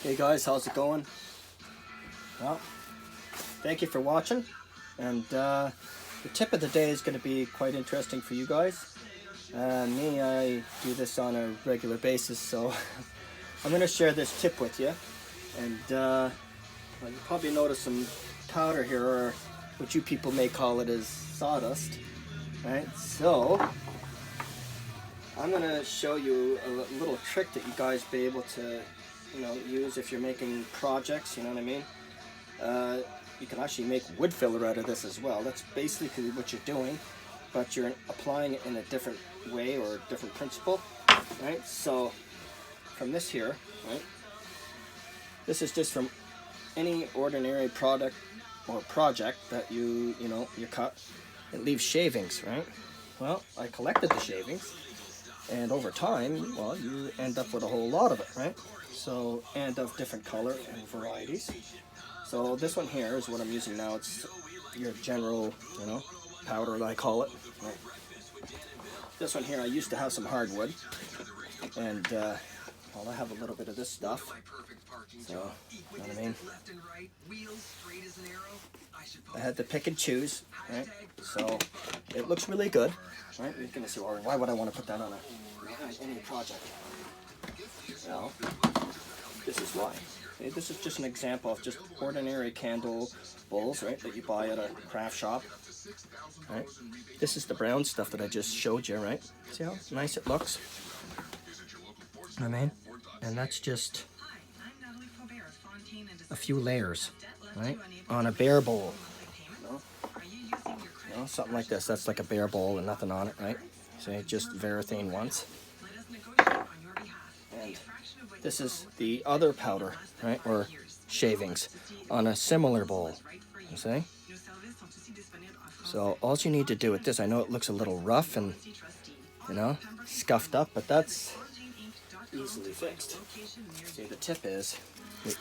Hey guys, how's it going? Well, thank you for watching, and the tip of the day is going to be quite interesting for you guys. I do this on a regular basis, so I'm going to share this tip with you. And you probably notice some powder here, or what you people may call it as sawdust. Right? So I'm going to show you a little trick that you guys be able to use if you're making projects, you know what I mean? You can actually make wood filler out of this as well. That's basically what you're doing, but you're applying it in a different way or a different principle, right? So from this here, right? This is just from any ordinary product or project that you cut. It leaves shavings, right? Well, I collected the shavings, and over time, well, you end up with a whole lot of it, right? So, and of different color and varieties. So this one here is what I'm using now. It's your general, powder, I call it. Right? This one here, I used to have some hardwood, and well, I have a little bit of this stuff. So, you know what I mean? I had to pick and choose, right? So it looks really good, right? You're gonna see, why would I want to put that on any project? Well, this is why. Okay, this is just an example of just ordinary candle bowls, right, that you buy at a craft shop. Right? This is the brown stuff that I just showed you, right? See how nice it looks? I mean, and that's just a few layers, right, on a bare bowl. Something like this. That's like a bare bowl and nothing on it, right? So just varathane once. And this is the other powder, right, or shavings on a similar bowl, you see? So all you need to do with this, I know it looks a little rough and, scuffed up, but that's easily fixed. See, the tip is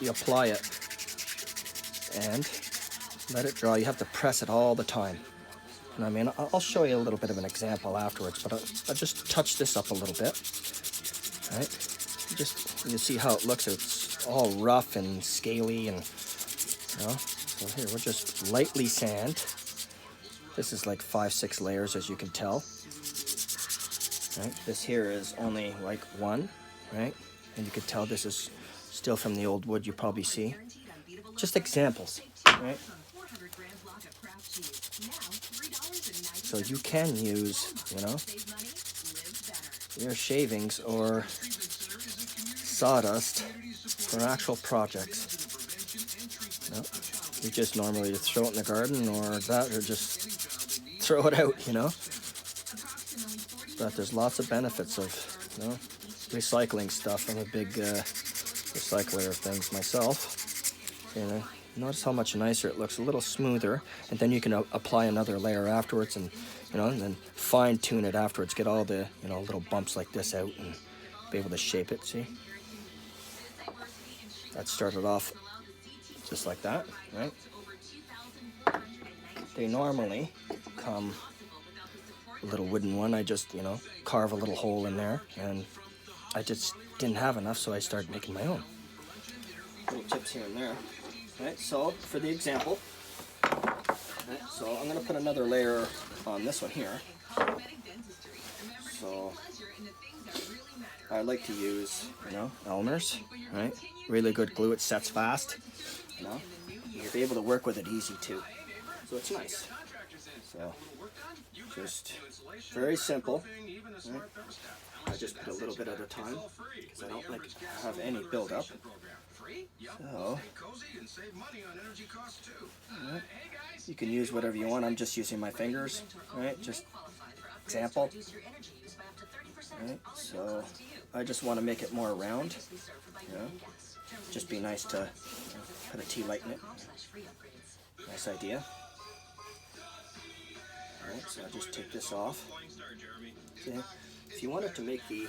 you apply it and let it dry. You have to press it all the time. And I mean, I'll show you a little bit of an example afterwards, but I'll just touch this up a little bit, right? You see how it looks. It's all rough and scaly, and so here we'll just lightly sand. This is like 5-6 layers, as you can tell. Right? This here is only like one, right? And you can tell this is still from the old wood you probably see. Just examples, right? So you can use, your shavings or sawdust for actual projects. You just normally throw it in the garden or just throw it out, But there's lots of benefits of, recycling stuff. I'm a big recycler of things myself. Notice how much nicer it looks, a little smoother, and then you can apply another layer afterwards, and and then fine tune it afterwards. Get all the little bumps like this out and be able to shape it. See, that started off just like that, right? They normally come a little wooden one. I just carve a little hole in there, and I just didn't have enough, so I started making my own. Little tips here and there. Right, so for the example, right, so I'm going to put another layer on this one here. So I like to use, Elmer's, right? Really good glue. It sets fast. You'll be able to work with it easy too. So it's nice. So just very simple. Right? I just put a little bit at a time because I don't like to have any buildup. So, right. You can use whatever you want. I'm just using my fingers, right? Just example. Right? So I just want to make it more round. Just be nice to put a tea light in it. Nice idea. All right, so I'll just take this off. Okay. If you wanted to make the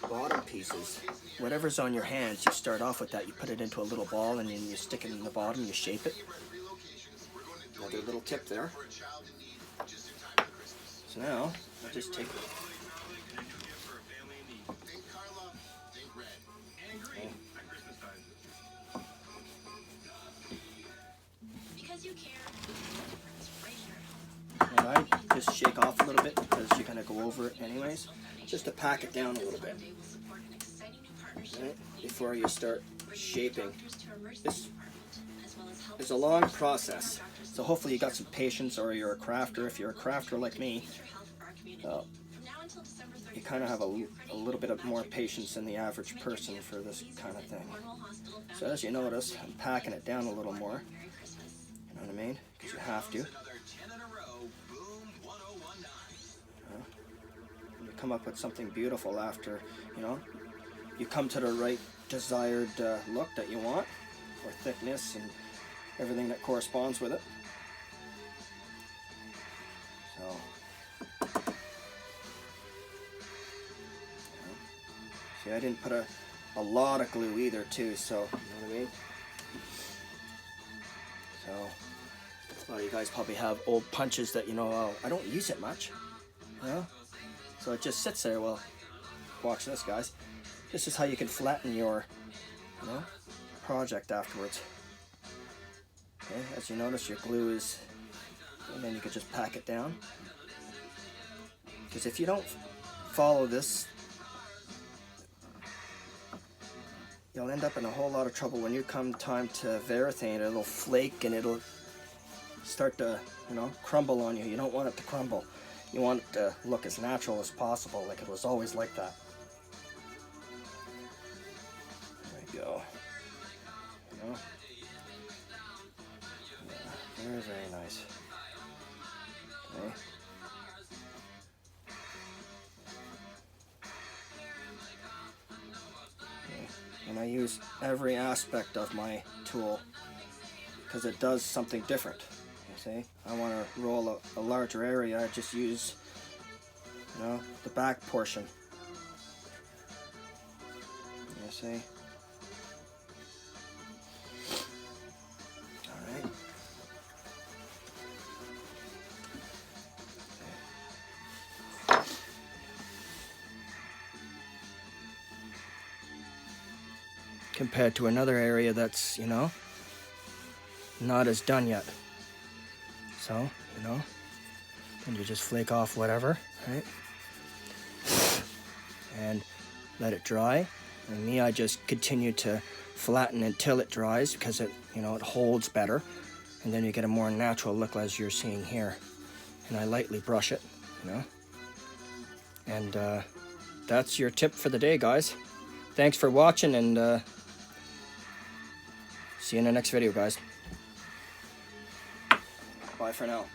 bottom pieces, whatever's on your hands, you start off with that. You put it into a little ball, and then you stick it in the bottom. You shape it. Another little tip there. So now I just take off a little bit because you're going to go over it anyways. Just to pack it down a little bit, right, before you start shaping. This is a long process, so hopefully you got some patience, or you're a crafter. If you're a crafter like me, you kind of have a little bit of more patience than the average person for this kind of thing. So as you notice, I'm packing it down a little more. You know what I mean? Because you have to. You come up with something beautiful after, you know, you come to the right desired look that you want, or thickness and everything that corresponds with it. So, see, I didn't put a lot of glue either too, so, you know what I mean? So, a lot of you guys probably have old punches that, you know, oh, I don't use it much, you know? So it just sits there. Well, watch this, guys. This is how you can flatten your, you know, project afterwards. Okay, as you notice, your glue is, and then you can just pack it down. Because if you don't follow this, you'll end up in a whole lot of trouble when you come time to verathane. It'll flake and it'll start to, you know, crumble on you. You don't want it to crumble. You want it to look as natural as possible, like it was always like that. There we go. You know? Yeah, very, very nice. Okay. And I use every aspect of my tool because it does something different. You see, I want to roll a larger area. I just use, you know, the back portion. You see. All right. Compared to another area that's, you know, not as done yet. So, you know, then you just flake off whatever, right? And let it dry. And me, I just continue to flatten until it dries because it, you know, it holds better. And then you get a more natural look as you're seeing here. And I lightly brush it, you know. And that's your tip for the day, guys. Thanks for watching, and see you in the next video, guys. Bye for now.